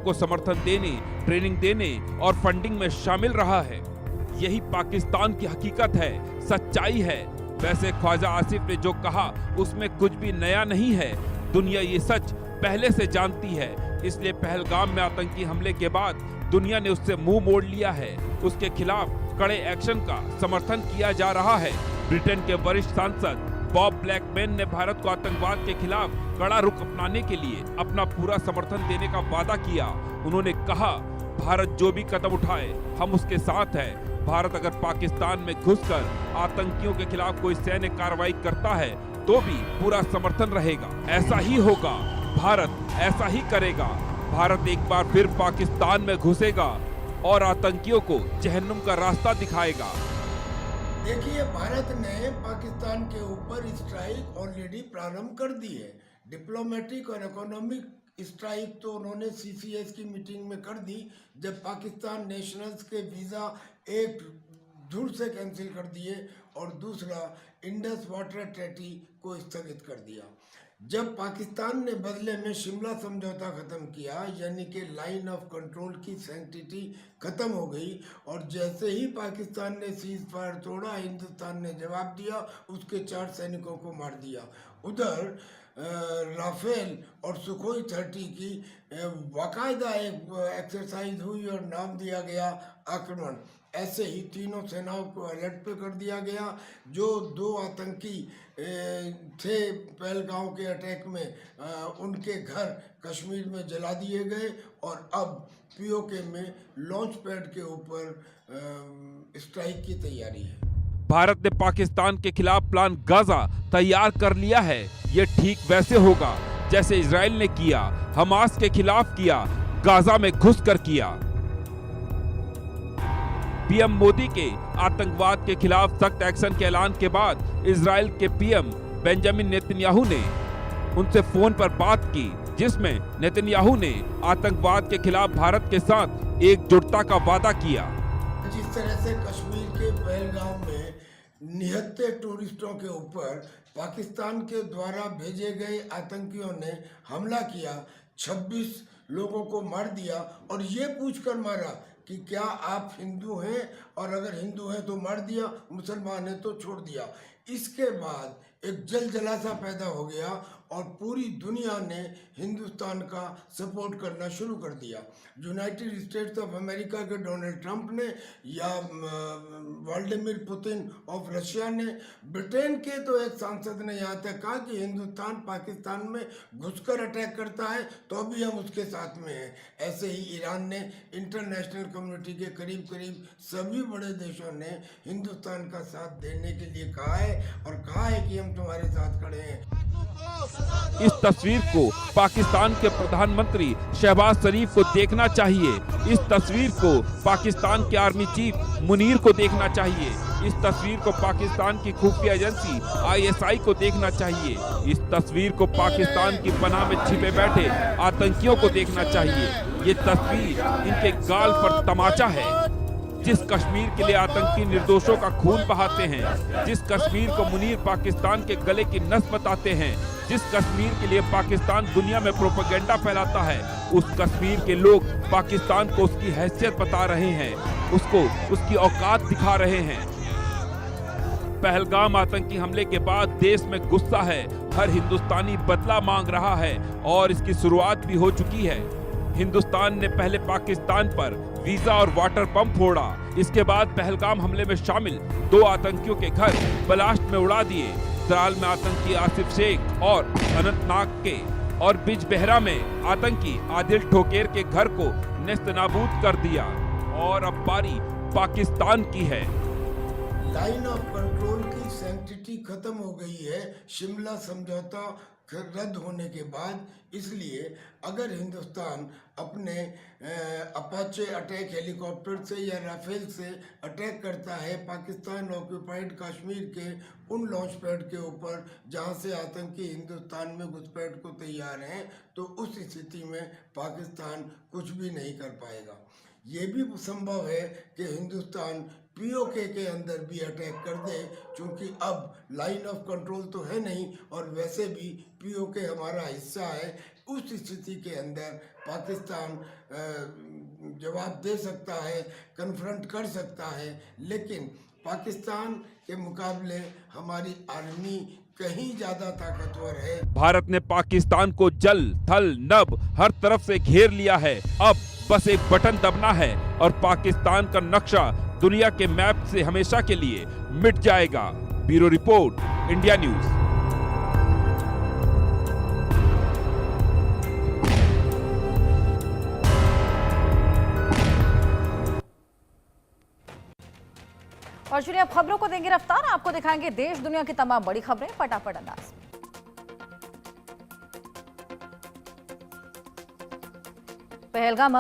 को समर्थन देने, ट्रेनिंग देने और फंडिंग में शामिल रहा है। यही पाकिस्तान की हकीकत है, सच्चाई है। वैसे ख्वाजा आसिफ ने जो कहा उसमें कुछ भी नया नहीं है। दुनिया ये सच पहले से जानती है, इसलिए पहलगाम में आतंकी हमले के बाद दुनिया ने उससे मुंह मोड़ लिया है। उसके खिलाफ कड़े एक्शन का समर्थन किया जा रहा है। ब्रिटेन के वरिष्ठ सांसद बॉब ब्लैकमैन ने भारत को आतंकवाद के खिलाफ कड़ा रुख अपनाने के लिए अपना पूरा समर्थन देने का वादा किया। उन्होंने कहा, भारत जो भी कदम उठाए हम उसके साथ हैं। भारत अगर पाकिस्तान में घुसकर आतंकियों के खिलाफ कोई सैन्य कार्रवाई करता है तो भी पूरा समर्थन रहेगा। ऐसा ही होगा, भारत ऐसा ही करेगा। भारत एक बार फिर पाकिस्तान में घुसेगा और आतंकियों को जहन्नुम का रास्ता दिखाएगा। देखिए, भारत ने पाकिस्तान के ऊपर स्ट्राइक ऑलरेडी प्रारंभ कर दी है। डिप्लोमेटिक और इकोनॉमिक स्ट्राइक तो उन्होंने सीसीएस की मीटिंग में कर दी, जब पाकिस्तान नेशनल्स के वीज़ा एक धूल से कैंसिल कर दिए और दूसरा इंडस वाटर ट्रेटी को स्थगित कर दिया। जब पाकिस्तान ने बदले में शिमला समझौता खत्म किया, यानी कि लाइन ऑफ कंट्रोल की सैंक्टिटी खत्म हो गई, और जैसे ही पाकिस्तान ने सीज फायर तोड़ा, हिंदुस्तान ने जवाब दिया, उसके 4 सैनिकों को मार दिया। उधर राफेल और सुखोई 30 की बाकायदा एक एक्सरसाइज हुई और नाम दिया गया आक्रमण। ऐसे ही तीनों सेनाओं को अलर्ट पे कर दिया गया। जो 2 आतंकी थे पहलगांव के अटैक में, उनके घर कश्मीर में जला दिए गए और अब पीओके में लॉन्च पैड के ऊपर स्ट्राइक की तैयारी है। भारत ने पाकिस्तान के खिलाफ प्लान गाजा तैयार कर लिया है। ये ठीक वैसे होगा जैसे इजराइल ने किया, हमास के खिलाफ किया, गाजा में घुसकर किया। पीएम मोदी के आतंकवाद के खिलाफ सख्त एक्शन के ऐलान के बाद इजराइल के पीएम बेंजामिन नेतन्याहू ने उनसे फोन पर बात की, जिसमें नेतन्याहू ने आतंकवाद के खिलाफ भारत के साथ एकजुटता का वादा किया। जिस तरह से कश्मीर के पहलगाम में निहत्थे टूरिस्टों के ऊपर पाकिस्तान के द्वारा भेजे गए आतंकियों ने हमला किया, 26 लोगों को मार दिया और ये पूछकर मारा कि क्या आप हिंदू हैं, और अगर हिंदू हैं तो मार दिया, मुसलमान हैं तो छोड़ दिया। इसके बाद एक जलजला सा पैदा हो गया और पूरी दुनिया ने हिंदुस्तान का सपोर्ट करना शुरू कर दिया। यूनाइटेड स्टेट्स ऑफ अमेरिका के डोनाल्ड ट्रंप ने, या व्लादिमीर पुतिन ऑफ रशिया ने, ब्रिटेन के तो एक सांसद ने यहाँ तक कहा कि हिंदुस्तान पाकिस्तान में घुसकर अटैक करता है तो भी हम उसके साथ में हैं। ऐसे ही ईरान ने, इंटरनेशनल कम्युनिटी के करीब करीब सभी बड़े देशों ने हिंदुस्तान का साथ देने के लिए कहा है और कहा है कि हम तुम्हारे साथ खड़े हैं। इस तस्वीर को पाकिस्तान के प्रधानमंत्री शहबाज शरीफ को देखना चाहिए। इस तस्वीर को पाकिस्तान के आर्मी चीफ मुनीर को देखना चाहिए। इस तस्वीर को पाकिस्तान की खुफिया एजेंसी आईएसआई को देखना चाहिए। इस तस्वीर को पाकिस्तान की पनाह में छिपे बैठे आतंकियों को देखना चाहिए। ये तस्वीर इनके गाल पर तमाचा है। जिस कश्मीर के लिए आतंकी निर्दोषों का खून बहाते हैं, जिस कश्मीर को मुनीर पाकिस्तान के गले की नस बताते हैं, जिस कश्मीर के लिए पाकिस्तान दुनिया में प्रोपेगेंडा फैलाता है, उस कश्मीर के लोग पाकिस्तान को उसकी हैसियत बता रहे हैं, उसको उसकी औकात दिखा रहे हैं। पहलगाम आतंकी हमले के बाद देश में गुस्सा है। हर हिंदुस्तानी बदला मांग रहा है और इसकी शुरुआत भी हो चुकी है। हिंदुस्तान ने पहले पाकिस्तान पर वीजा और वाटर पंप फोड़ा। इसके बाद पहलगाम हमले में शामिल 2 आतंकियों के घर ब्लास्ट में उड़ा दिए। त्राल में आतंकी आसिफ शेख और अनंतनाग के और बिजबेहरा में आतंकी आदिल ठोकेर के घर को नेस्तनाबूद कर दिया। और अब बारी पाकिस्तान की है। लाइन ऑफ कंट्रोल की सैंक्टिटी खत्म हो गई है शिमला समझौता रद्द होने के बाद। इसलिए अगर हिंदुस्तान अपने अपाचे अटैक हेलीकॉप्टर से या राफेल से अटैक करता है पाकिस्तान ऑक्यूपाइड कश्मीर के उन लॉन्च पैड के ऊपर जहां से आतंकी हिंदुस्तान में घुसपैठ को तैयार हैं, तो उस स्थिति में पाकिस्तान कुछ भी नहीं कर पाएगा। ये भी संभव है कि हिंदुस्तान पीओके के अंदर भी अटैक कर दे, क्योंकि अब लाइन ऑफ कंट्रोल तो है नहीं और वैसे भी पीओके हमारा हिस्सा है। उस स्थिति के अंदर पाकिस्तान जवाब दे सकता है, कन्फ्रंट कर सकता है, लेकिन पाकिस्तान के मुकाबले हमारी आर्मी कहीं ज्यादा ताकतवर है। भारत ने पाकिस्तान को जल, थल, नभ हर तरफ से घेर लिया है। अब बस एक बटन दबना है और पाकिस्तान का नक्शा दुनिया के मैप से हमेशा के लिए मिट जाएगा। Bureau report, India news. और चलिए अब खबरों को देंगे रफ्तार, आपको दिखाएंगे देश दुनिया की तमाम बड़ी खबरें फटाफट अंदाज में। पहलगाम